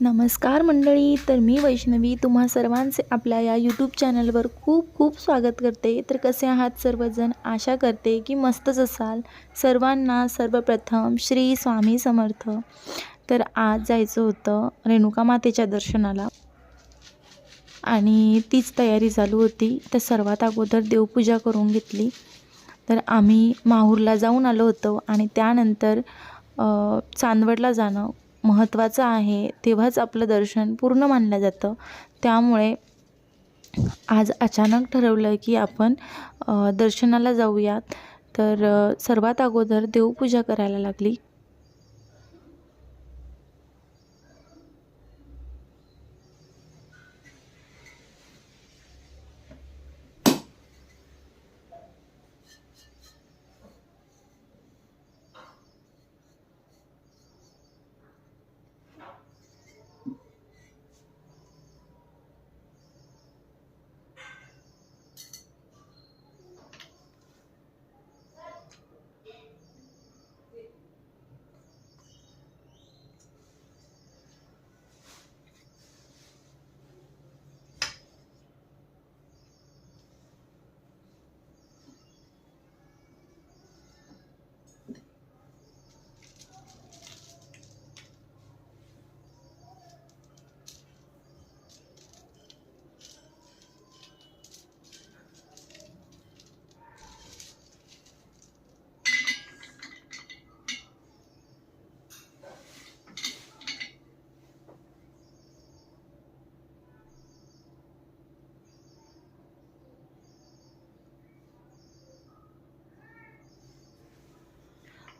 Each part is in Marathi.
नमस्कार मंडळी, तर मी वैष्णवी तुम्हा सर्वांचे आपल्या या यूट्यूब चॅनलवर खूप खूप स्वागत करते। तर कसे आहात सर्वजण? आशा करते की मस्तच असाल। सर्वांना सर्वप्रथम श्री स्वामी समर्थ। तर आज जायचं होतं रेणुका मातेच्या दर्शनाला आणि तीच तयारी चालू होती। तर सर्वात अगोदर देवपूजा करून घेतली। तर आम्ही माहूरला जाऊन आलो होतो आणि त्यानंतर चांदवडला जाणं महत्त्वाचं आहे, तेव्हाच आपलं दर्शन पूर्ण मानलं जातं। त्यामुळे आज अचानक ठरवलं की आपण दर्शनाला जाऊयात। तर सर्वात अगोदर देवपूजा करायला लागली।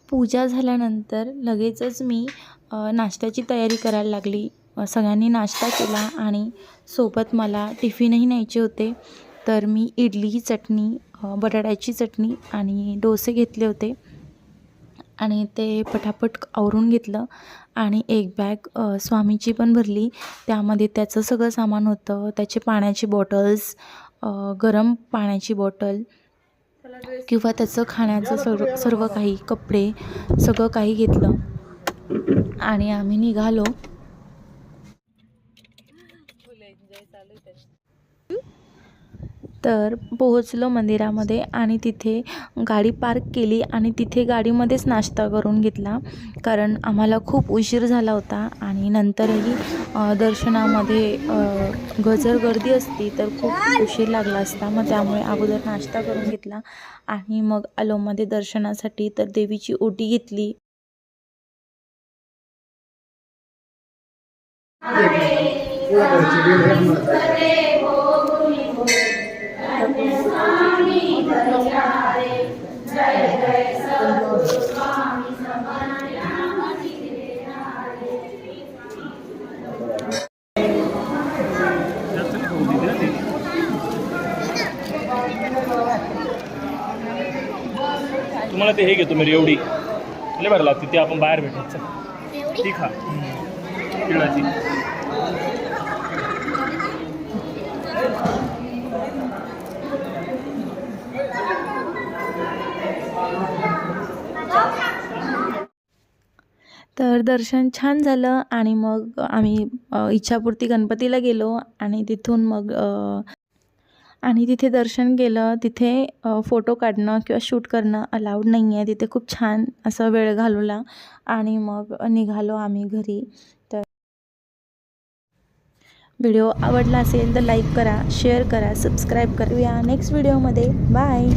पूजा झाल्यानंतर लगेचच मी नाश्त्याची तयारी करायला लागली। सगळ्यांनी नाश्ता केला आणि सोबत मला टिफिनही न्यायचे होते। तर मी इडली, चटणी, बटाट्याची चटणी आणि डोसे घेतले होते आणि ते पटापट आवरून घेतलं आणि एक बॅग स्वामीची पण भरली। त्यामध्ये त्याचं सगळं सामान होतं, त्याचे पाण्याची बॉटल्स, गरम पाण्याची बॉटल किंवा त्याचं खाण्याचं सर्व काही, कपडे सगळं काही घेतलं आणि आम्ही निघालो। तर पोहोचलो मंदिरामध्ये आणि तिथे गाडी पार्क केली आणि तिथे गाडीमध्येच नाश्ता करून घेतला, कारण आम्हाला खूप उशीर झाला होता आणि नंतरही दर्शनामध्ये जर गर्दी असती तर खूप उशीर लागला असता। मग त्यामुळे अगोदर नाश्ता करून घेतला आणि मग आलो मध्ये दर्शनासाठी। तर देवीची ओटी घेतली। तुम्हाला ते हे घेतो मी एवढी लय बरं लागते ते, आपण बाहेर भेटायचं ती खा तिळाची। तर दर्शन छान झालं आणि मग आम्ही इच्छापूर्ती गणपतीला गेलो आणि तिथून मग तिथे दर्शन केलं। तिथे फोटो काढणं किंवा शूट करणं अलाउड नाही आहे तिथे। खूप छान असा वेळ घालवला आणि मग निघालो आम्ही घरी। तर व्हिडिओ आवडला असेल तर लाईक करा, शेअर करा, सबस्क्राईब करूया नेक्स्ट व्हिडिओमध्ये। बाय।